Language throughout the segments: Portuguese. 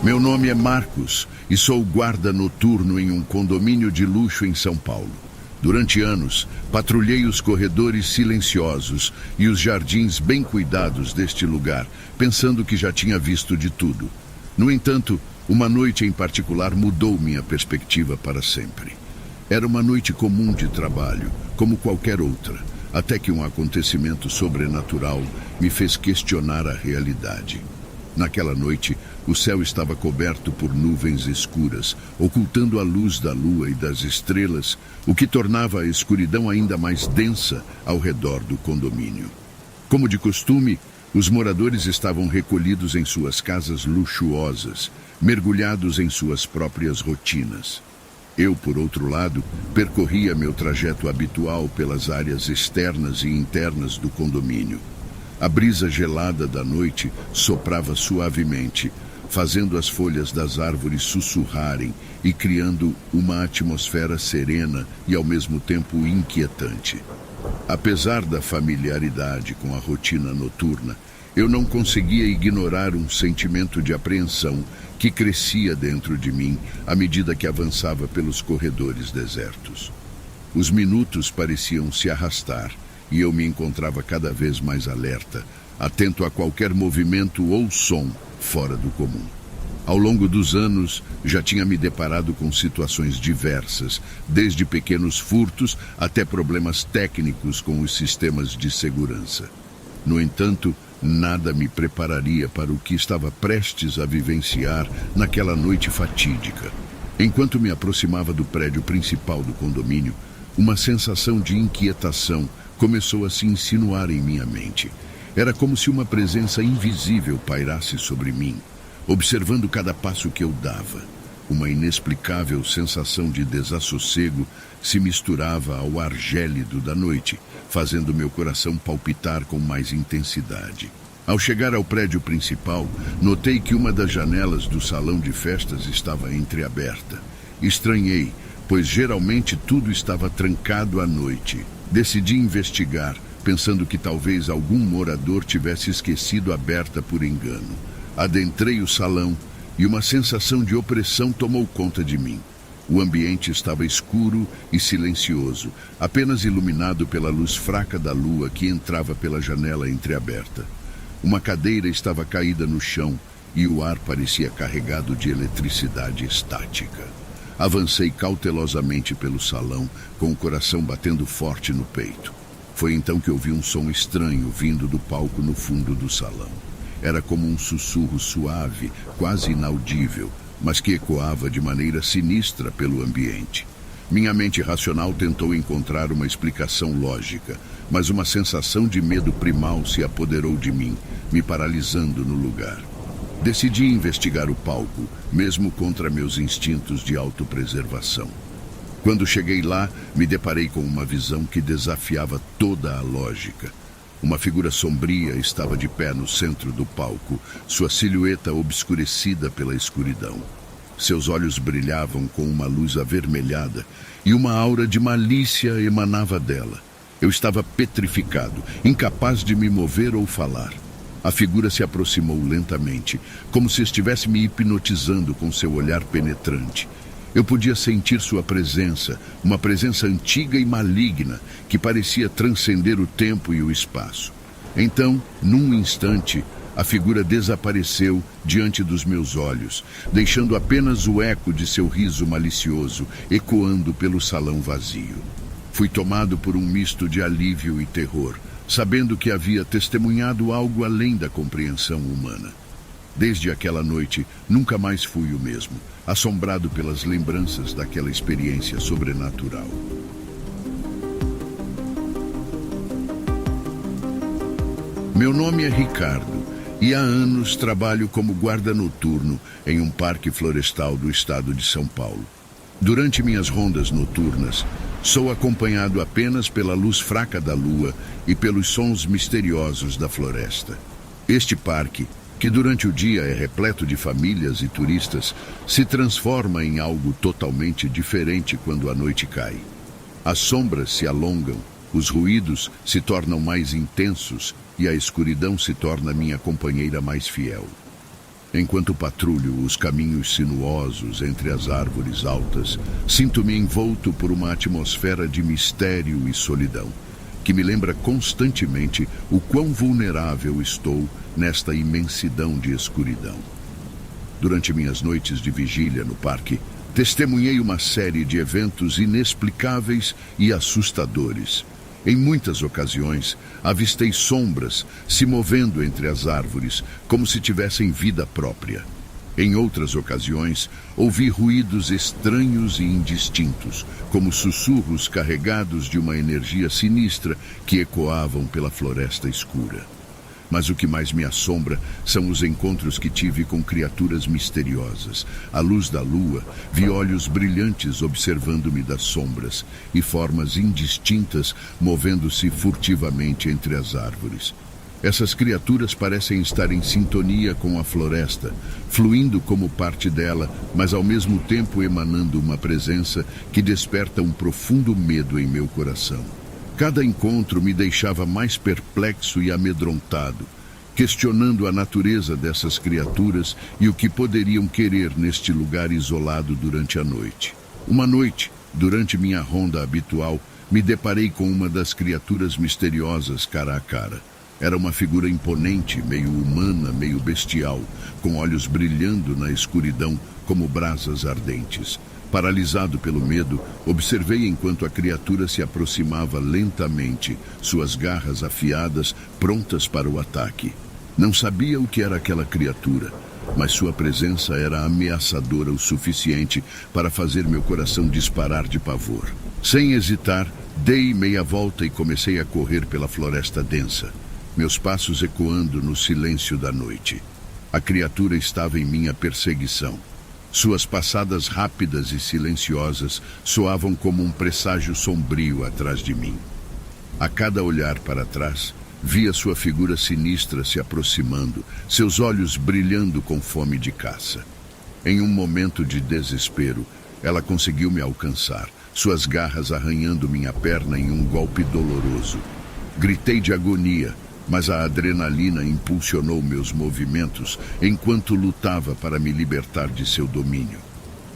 Meu nome é Marcos e sou guarda noturno em um condomínio de luxo em São Paulo. Durante anos, patrulhei os corredores silenciosos e os jardins bem cuidados deste lugar, pensando que já tinha visto de tudo. No entanto, uma noite em particular mudou minha perspectiva para sempre. Era uma noite comum de trabalho, como qualquer outra, até que um acontecimento sobrenatural me fez questionar a realidade. Naquela noite, o céu estava coberto por nuvens escuras, ocultando a luz da lua e das estrelas, o que tornava a escuridão ainda mais densa ao redor do condomínio. Como de costume, os moradores estavam recolhidos em suas casas luxuosas, mergulhados em suas próprias rotinas. Eu, por outro lado, percorria meu trajeto habitual pelas áreas externas e internas do condomínio. A brisa gelada da noite soprava suavemente, fazendo as folhas das árvores sussurrarem e criando uma atmosfera serena e ao mesmo tempo inquietante. Apesar da familiaridade com a rotina noturna, eu não conseguia ignorar um sentimento de apreensão que crescia dentro de mim à medida que avançava pelos corredores desertos. Os minutos pareciam se arrastar e eu me encontrava cada vez mais alerta, atento a qualquer movimento ou som fora do comum. Ao longo dos anos, já tinha me deparado com situações diversas, desde pequenos furtos até problemas técnicos com os sistemas de segurança. No entanto, nada me prepararia para o que estava prestes a vivenciar naquela noite fatídica. Enquanto me aproximava do prédio principal do condomínio, uma sensação de inquietação começou a se insinuar em minha mente. Era como se uma presença invisível pairasse sobre mim, observando cada passo que eu dava. Uma inexplicável sensação de desassossego se misturava ao ar gélido da noite, fazendo meu coração palpitar com mais intensidade. Ao chegar ao prédio principal, notei que uma das janelas do salão de festas estava entreaberta. Estranhei, pois geralmente tudo estava trancado à noite. Decidi investigar, pensando que talvez algum morador tivesse esquecido aberta por engano. Adentrei o salão e uma sensação de opressão tomou conta de mim. O ambiente estava escuro e silencioso, apenas iluminado pela luz fraca da lua que entrava pela janela entreaberta. Uma cadeira estava caída no chão e o ar parecia carregado de eletricidade estática. Avancei cautelosamente pelo salão, com o coração batendo forte no peito. Foi então que ouvi um som estranho vindo do palco no fundo do salão. Era como um sussurro suave, quase inaudível, mas que ecoava de maneira sinistra pelo ambiente. Minha mente racional tentou encontrar uma explicação lógica, mas uma sensação de medo primal se apoderou de mim, me paralisando no lugar. Decidi investigar o palco, mesmo contra meus instintos de autopreservação. Quando cheguei lá, me deparei com uma visão que desafiava toda a lógica. Uma figura sombria estava de pé no centro do palco, sua silhueta obscurecida pela escuridão. Seus olhos brilhavam com uma luz avermelhada e uma aura de malícia emanava dela. Eu estava petrificado, incapaz de me mover ou falar. A figura se aproximou lentamente, como se estivesse me hipnotizando com seu olhar penetrante. Eu podia sentir sua presença, uma presença antiga e maligna, que parecia transcender o tempo e o espaço. Então, num instante, a figura desapareceu diante dos meus olhos, deixando apenas o eco de seu riso malicioso ecoando pelo salão vazio. Fui tomado por um misto de alívio e terror, sabendo que havia testemunhado algo além da compreensão humana. Desde aquela noite, nunca mais fui o mesmo, assombrado pelas lembranças daquela experiência sobrenatural. Meu nome é Ricardo e há anos trabalho como guarda noturno em um parque florestal do estado de São Paulo. Durante minhas rondas noturnas, sou acompanhado apenas pela luz fraca da lua e pelos sons misteriosos da floresta. Este parque, que durante o dia é repleto de famílias e turistas, se transforma em algo totalmente diferente quando a noite cai. As sombras se alongam, os ruídos se tornam mais intensos e a escuridão se torna minha companheira mais fiel. Enquanto patrulho os caminhos sinuosos entre as árvores altas, sinto-me envolto por uma atmosfera de mistério e solidão, que me lembra constantemente o quão vulnerável estou nesta imensidão de escuridão. Durante minhas noites de vigília no parque, testemunhei uma série de eventos inexplicáveis e assustadores. Em muitas ocasiões, avistei sombras se movendo entre as árvores, como se tivessem vida própria. Em outras ocasiões, ouvi ruídos estranhos e indistintos, como sussurros carregados de uma energia sinistra que ecoavam pela floresta escura. Mas o que mais me assombra são os encontros que tive com criaturas misteriosas. À luz da lua, vi olhos brilhantes observando-me das sombras e formas indistintas movendo-se furtivamente entre as árvores. Essas criaturas parecem estar em sintonia com a floresta, fluindo como parte dela, mas ao mesmo tempo emanando uma presença que desperta um profundo medo em meu coração. Cada encontro me deixava mais perplexo e amedrontado, questionando a natureza dessas criaturas e o que poderiam querer neste lugar isolado durante a noite. Uma noite, durante minha ronda habitual, me deparei com uma das criaturas misteriosas cara a cara. Era uma figura imponente, meio humana, meio bestial, com olhos brilhando na escuridão como brasas ardentes. Paralisado pelo medo, observei enquanto a criatura se aproximava lentamente, suas garras afiadas, prontas para o ataque. Não sabia o que era aquela criatura, mas sua presença era ameaçadora o suficiente para fazer meu coração disparar de pavor. Sem hesitar, dei meia volta e comecei a correr pela floresta densa, meus passos ecoando no silêncio da noite. A criatura estava em minha perseguição. Suas passadas rápidas e silenciosas soavam como um presságio sombrio atrás de mim. A cada olhar para trás, via sua figura sinistra se aproximando, seus olhos brilhando com fome de caça. Em um momento de desespero, ela conseguiu me alcançar, suas garras arranhando minha perna em um golpe doloroso. Gritei de agonia, mas a adrenalina impulsionou meus movimentos enquanto lutava para me libertar de seu domínio.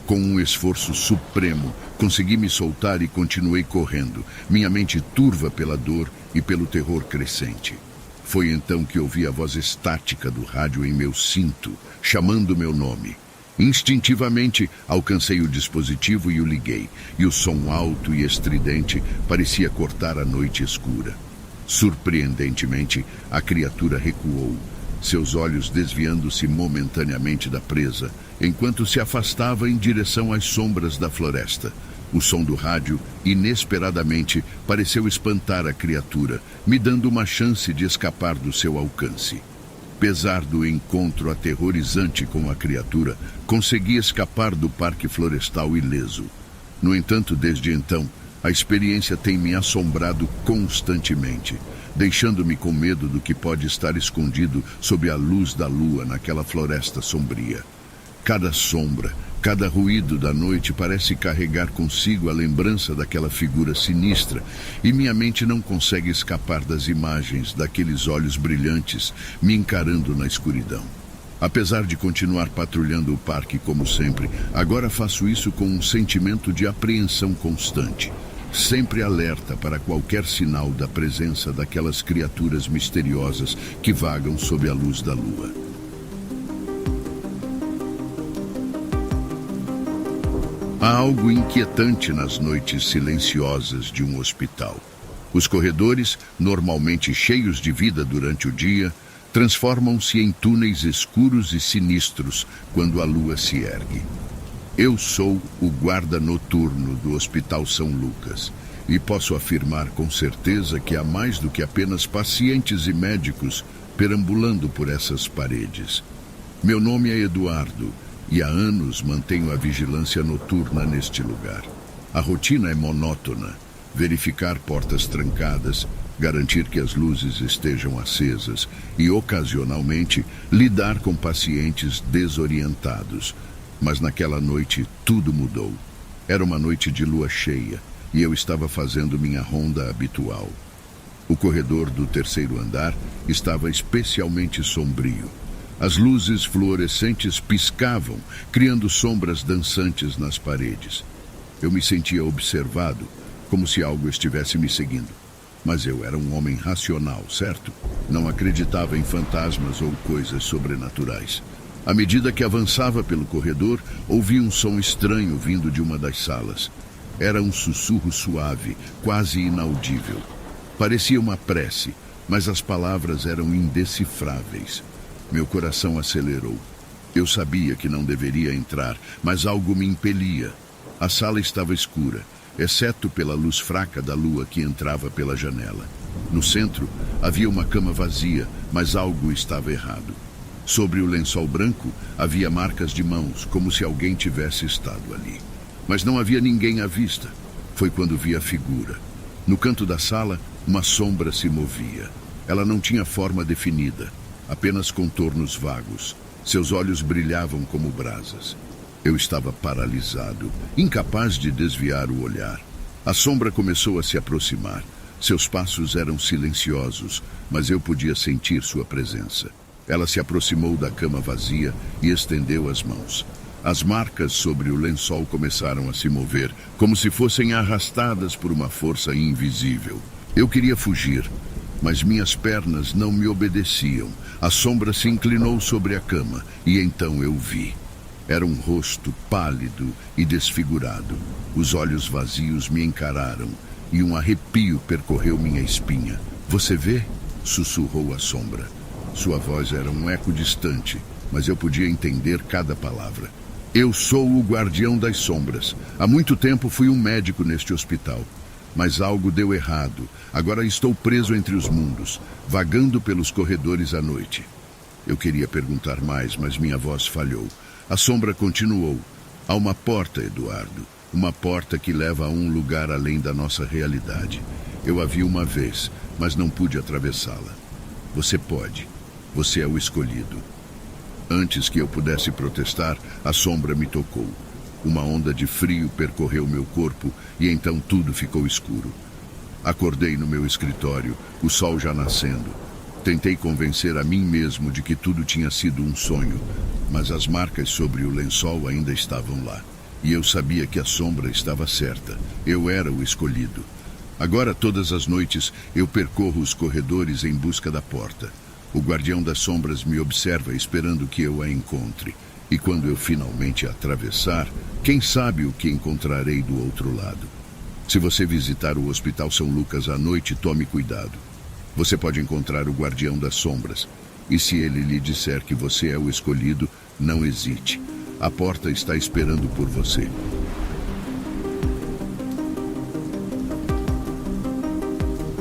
Com um esforço supremo, consegui me soltar e continuei correndo, minha mente turva pela dor e pelo terror crescente. Foi então que ouvi a voz estática do rádio em meu cinto, chamando meu nome. Instintivamente, alcancei o dispositivo e o liguei, e o som alto e estridente parecia cortar a noite escura. Surpreendentemente, a criatura recuou, seus olhos desviando-se momentaneamente da presa, enquanto se afastava em direção às sombras da floresta. O som do rádio, inesperadamente, pareceu espantar a criatura, me dando uma chance de escapar do seu alcance. Apesar do encontro aterrorizante com a criatura, consegui escapar do parque florestal ileso. No entanto, desde então, a experiência tem me assombrado constantemente, deixando-me com medo do que pode estar escondido sob a luz da lua naquela floresta sombria. Cada sombra, cada ruído da noite parece carregar consigo a lembrança daquela figura sinistra, e minha mente não consegue escapar das imagens daqueles olhos brilhantes me encarando na escuridão. Apesar de continuar patrulhando o parque como sempre, agora faço isso com um sentimento de apreensão constante, sempre alerta para qualquer sinal da presença daquelas criaturas misteriosas que vagam sob a luz da lua. Há algo inquietante nas noites silenciosas de um hospital. Os corredores, normalmente cheios de vida durante o dia, transformam-se em túneis escuros e sinistros quando a lua se ergue. Eu sou o guarda noturno do Hospital São Lucas e posso afirmar com certeza que há mais do que apenas pacientes e médicos perambulando por essas paredes. Meu nome é Eduardo e há anos mantenho a vigilância noturna neste lugar. A rotina é monótona: verificar portas trancadas, garantir que as luzes estejam acesas e, ocasionalmente, lidar com pacientes desorientados. Mas naquela noite tudo mudou. Era uma noite de lua cheia e eu estava fazendo minha ronda habitual. O corredor do terceiro andar estava especialmente sombrio. As luzes fluorescentes piscavam, criando sombras dançantes nas paredes. Eu me sentia observado, como se algo estivesse me seguindo. Mas eu era um homem racional, certo? Não acreditava em fantasmas ou coisas sobrenaturais. À medida que avançava pelo corredor, ouvi um som estranho vindo de uma das salas. Era um sussurro suave, quase inaudível. Parecia uma prece, mas as palavras eram indecifráveis. Meu coração acelerou. Eu sabia que não deveria entrar, mas algo me impelia. A sala estava escura, exceto pela luz fraca da lua que entrava pela janela. No centro, havia uma cama vazia, mas algo estava errado. Sobre o lençol branco, havia marcas de mãos, como se alguém tivesse estado ali. Mas não havia ninguém à vista. Foi quando vi a figura. No canto da sala, uma sombra se movia. Ela não tinha forma definida, apenas contornos vagos. Seus olhos brilhavam como brasas. Eu estava paralisado, incapaz de desviar o olhar. A sombra começou a se aproximar. Seus passos eram silenciosos, mas eu podia sentir sua presença. Ela se aproximou da cama vazia e estendeu as mãos. As marcas sobre o lençol começaram a se mover, como se fossem arrastadas por uma força invisível. Eu queria fugir, mas minhas pernas não me obedeciam. A sombra se inclinou sobre a cama e então eu vi. Era um rosto pálido e desfigurado. Os olhos vazios me encararam e um arrepio percorreu minha espinha. "Você vê?" sussurrou a sombra. Sua voz era um eco distante, mas eu podia entender cada palavra. "Eu sou o guardião das sombras. Há muito tempo fui um médico neste hospital. Mas algo deu errado. Agora estou preso entre os mundos, vagando pelos corredores à noite." Eu queria perguntar mais, mas minha voz falhou. A sombra continuou. "Há uma porta, Eduardo. Uma porta que leva a um lugar além da nossa realidade. Eu a vi uma vez, mas não pude atravessá-la. Você pode. Você é o escolhido." Antes que eu pudesse protestar, a sombra me tocou. Uma onda de frio percorreu meu corpo e então tudo ficou escuro. Acordei no meu escritório, o sol já nascendo. Tentei convencer a mim mesmo de que tudo tinha sido um sonho, mas as marcas sobre o lençol ainda estavam lá. E eu sabia que a sombra estava certa. Eu era o escolhido. Agora, todas as noites, eu percorro os corredores em busca da porta. O guardião das sombras me observa esperando que eu a encontre. E quando eu finalmente a atravessar, quem sabe o que encontrarei do outro lado. Se você visitar o Hospital São Lucas à noite, tome cuidado. Você pode encontrar o guardião das sombras. E se ele lhe disser que você é o escolhido, não hesite. A porta está esperando por você.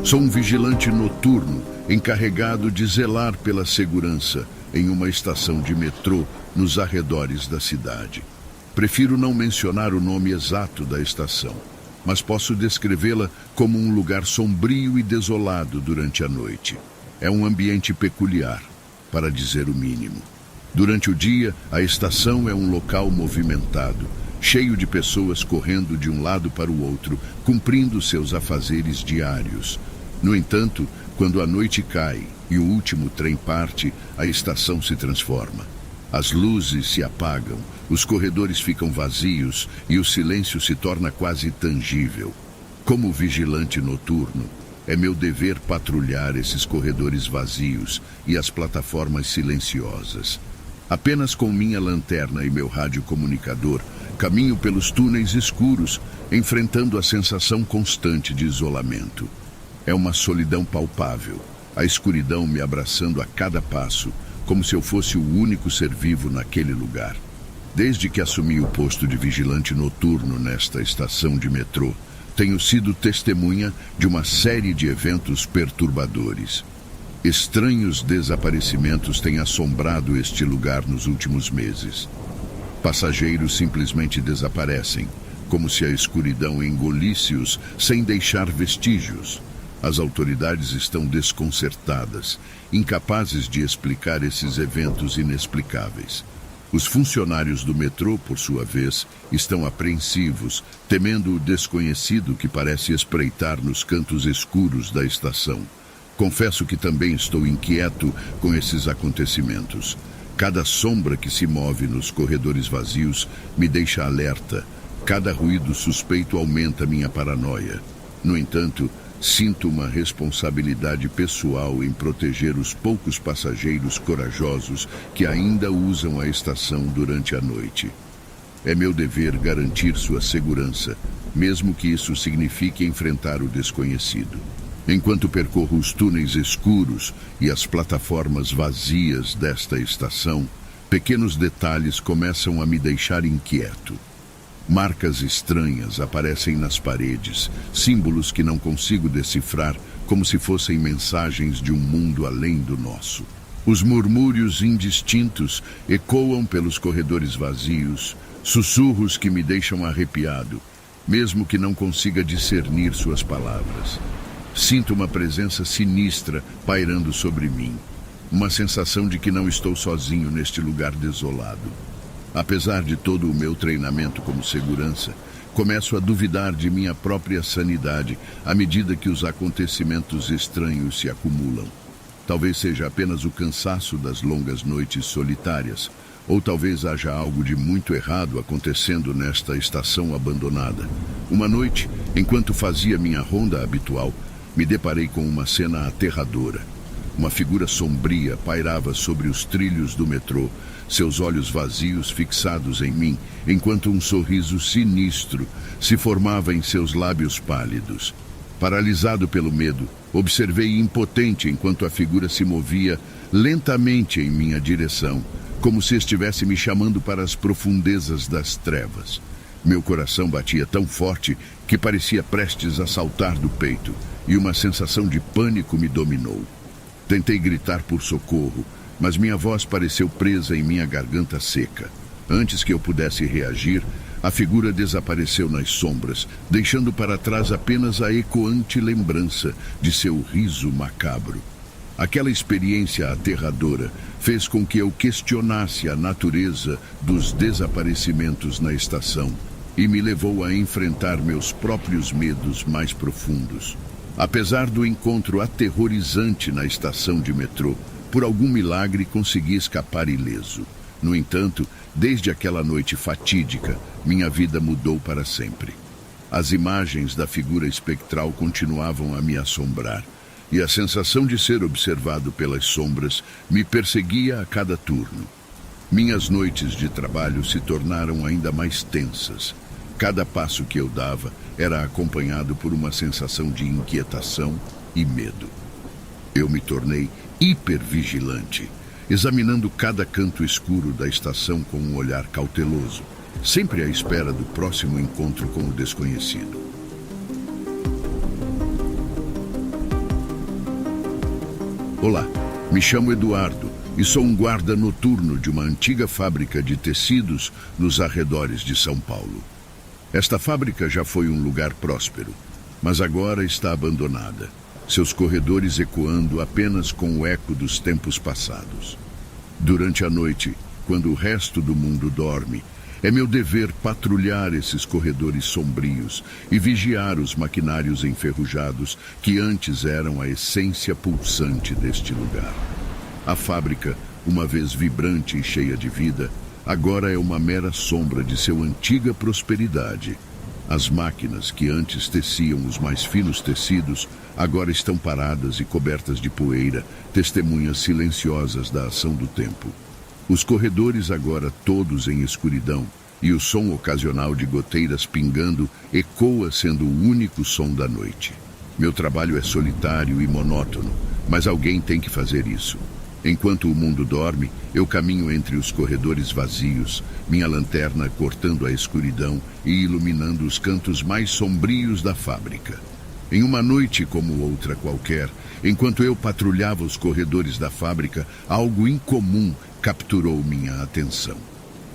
Sou um vigilante noturno, encarregado de zelar pela segurança em uma estação de metrô nos arredores da cidade. Prefiro não mencionar o nome exato da estação, mas posso descrevê-la como um lugar sombrio e desolado durante a noite. É um ambiente peculiar, para dizer o mínimo. Durante o dia, a estação é um local movimentado, cheio de pessoas correndo de um lado para o outro, cumprindo seus afazeres diários. No entanto, quando a noite cai e o último trem parte, a estação se transforma. As luzes se apagam, os corredores ficam vazios e o silêncio se torna quase tangível. Como vigilante noturno, é meu dever patrulhar esses corredores vazios e as plataformas silenciosas. Apenas com minha lanterna e meu radiocomunicador, caminho pelos túneis escuros, enfrentando a sensação constante de isolamento. É uma solidão palpável, a escuridão me abraçando a cada passo, como se eu fosse o único ser vivo naquele lugar. Desde que assumi o posto de vigilante noturno nesta estação de metrô, tenho sido testemunha de uma série de eventos perturbadores. Estranhos desaparecimentos têm assombrado este lugar nos últimos meses. Passageiros simplesmente desaparecem, como se a escuridão engolisse-os sem deixar vestígios. As autoridades estão desconcertadas, incapazes de explicar esses eventos inexplicáveis. Os funcionários do metrô, por sua vez, estão apreensivos, temendo o desconhecido que parece espreitar nos cantos escuros da estação. Confesso que também estou inquieto com esses acontecimentos. Cada sombra que se move nos corredores vazios me deixa alerta. Cada ruído suspeito aumenta minha paranoia. No entanto, sinto uma responsabilidade pessoal em proteger os poucos passageiros corajosos que ainda usam a estação durante a noite. É meu dever garantir sua segurança, mesmo que isso signifique enfrentar o desconhecido. Enquanto percorro os túneis escuros e as plataformas vazias desta estação, pequenos detalhes começam a me deixar inquieto. Marcas estranhas aparecem nas paredes, símbolos que não consigo decifrar, como se fossem mensagens de um mundo além do nosso. Os murmúrios indistintos ecoam pelos corredores vazios, sussurros que me deixam arrepiado, mesmo que não consiga discernir suas palavras. Sinto uma presença sinistra pairando sobre mim, uma sensação de que não estou sozinho neste lugar desolado. Apesar de todo o meu treinamento como segurança, começo a duvidar de minha própria sanidade à medida que os acontecimentos estranhos se acumulam. Talvez seja apenas o cansaço das longas noites solitárias, ou talvez haja algo de muito errado acontecendo nesta estação abandonada. Uma noite, enquanto fazia minha ronda habitual, me deparei com uma cena aterradora. Uma figura sombria pairava sobre os trilhos do metrô, seus olhos vazios fixados em mim, enquanto um sorriso sinistro se formava em seus lábios pálidos. Paralisado pelo medo, observei impotente enquanto a figura se movia lentamente em minha direção, como se estivesse me chamando para as profundezas das trevas. Meu coração batia tão forte que parecia prestes a saltar do peito, e uma sensação de pânico me dominou. Tentei gritar por socorro, mas minha voz pareceu presa em minha garganta seca. Antes que eu pudesse reagir, a figura desapareceu nas sombras, deixando para trás apenas a ecoante lembrança de seu riso macabro. Aquela experiência aterradora fez com que eu questionasse a natureza dos desaparecimentos na estação e me levou a enfrentar meus próprios medos mais profundos. Apesar do encontro aterrorizante na estação de metrô, por algum milagre consegui escapar ileso. No entanto, desde aquela noite fatídica, minha vida mudou para sempre. As imagens da figura espectral continuavam a me assombrar, e a sensação de ser observado pelas sombras me perseguia a cada turno. Minhas noites de trabalho se tornaram ainda mais tensas. Cada passo que eu dava era acompanhado por uma sensação de inquietação e medo. Eu me tornei hipervigilante, examinando cada canto escuro da estação com um olhar cauteloso, sempre à espera do próximo encontro com o desconhecido. Olá, me chamo Eduardo e sou um guarda noturno de uma antiga fábrica de tecidos nos arredores de São Paulo. Esta fábrica já foi um lugar próspero, mas agora está abandonada, seus corredores ecoando apenas com o eco dos tempos passados. Durante a noite, quando o resto do mundo dorme, é meu dever patrulhar esses corredores sombrios e vigiar os maquinários enferrujados que antes eram a essência pulsante deste lugar. A fábrica, uma vez vibrante e cheia de vida, agora é uma mera sombra de sua antiga prosperidade. As máquinas que antes teciam os mais finos tecidos agora estão paradas e cobertas de poeira, testemunhas silenciosas da ação do tempo. Os corredores agora todos em escuridão, e o som ocasional de goteiras pingando ecoa sendo o único som da noite. Meu trabalho é solitário e monótono, mas alguém tem que fazer isso. Enquanto o mundo dorme, eu caminho entre os corredores vazios, minha lanterna cortando a escuridão e iluminando os cantos mais sombrios da fábrica. Em uma noite como outra qualquer, enquanto eu patrulhava os corredores da fábrica, algo incomum capturou minha atenção.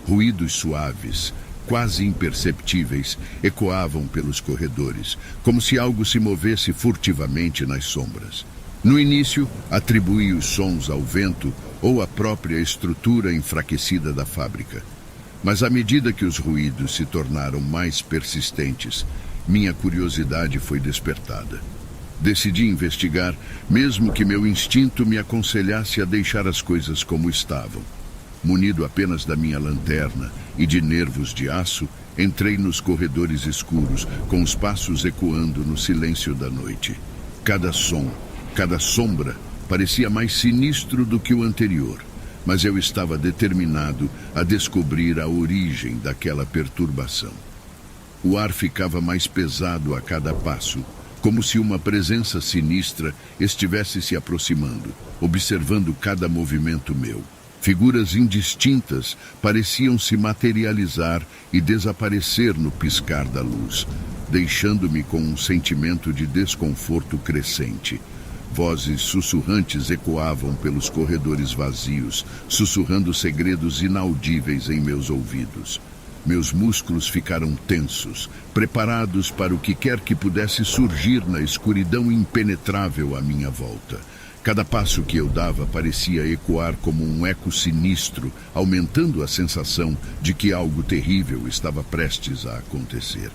Ruídos suaves, quase imperceptíveis, ecoavam pelos corredores, como se algo se movesse furtivamente nas sombras. No início, atribuí os sons ao vento ou à própria estrutura enfraquecida da fábrica. Mas à medida que os ruídos se tornaram mais persistentes, minha curiosidade foi despertada. Decidi investigar, mesmo que meu instinto me aconselhasse a deixar as coisas como estavam. Munido apenas da minha lanterna e de nervos de aço, entrei nos corredores escuros, com os passos ecoando no silêncio da noite. Cada som, cada sombra, parecia mais sinistro do que o anterior, mas eu estava determinado a descobrir a origem daquela perturbação. O ar ficava mais pesado a cada passo, como se uma presença sinistra estivesse se aproximando, observando cada movimento meu. Figuras indistintas pareciam se materializar e desaparecer no piscar da luz, deixando-me com um sentimento de desconforto crescente. Vozes sussurrantes ecoavam pelos corredores vazios, sussurrando segredos inaudíveis em meus ouvidos. Meus músculos ficaram tensos, preparados para o que quer que pudesse surgir na escuridão impenetrável à minha volta. Cada passo que eu dava parecia ecoar como um eco sinistro, aumentando a sensação de que algo terrível estava prestes a acontecer.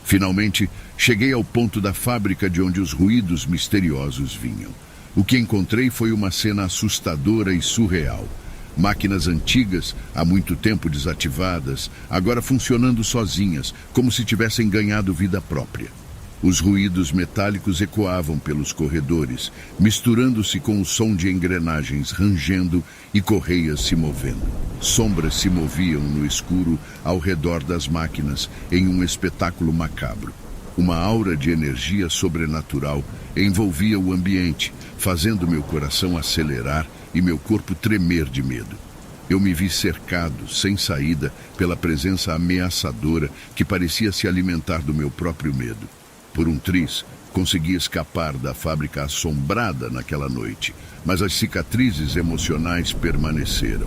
Finalmente, cheguei ao ponto da fábrica de onde os ruídos misteriosos vinham. O que encontrei foi uma cena assustadora e surreal. Máquinas antigas, há muito tempo desativadas, agora funcionando sozinhas, como se tivessem ganhado vida própria. Os ruídos metálicos ecoavam pelos corredores, misturando-se com o som de engrenagens rangendo e correias se movendo. Sombras se moviam no escuro ao redor das máquinas em um espetáculo macabro. Uma aura de energia sobrenatural envolvia o ambiente, fazendo meu coração acelerar e meu corpo tremer de medo. Eu me vi cercado, sem saída, pela presença ameaçadora que parecia se alimentar do meu próprio medo. Por um triz, consegui escapar da fábrica assombrada naquela noite, mas as cicatrizes emocionais permaneceram.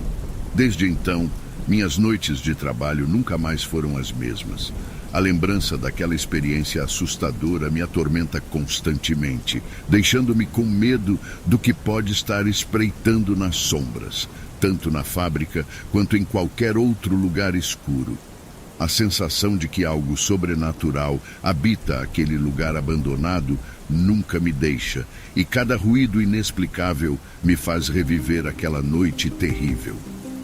Desde então, minhas noites de trabalho nunca mais foram as mesmas. A lembrança daquela experiência assustadora me atormenta constantemente, deixando-me com medo do que pode estar espreitando nas sombras, tanto na fábrica quanto em qualquer outro lugar escuro. A sensação de que algo sobrenatural habita aquele lugar abandonado nunca me deixa, e cada ruído inexplicável me faz reviver aquela noite terrível.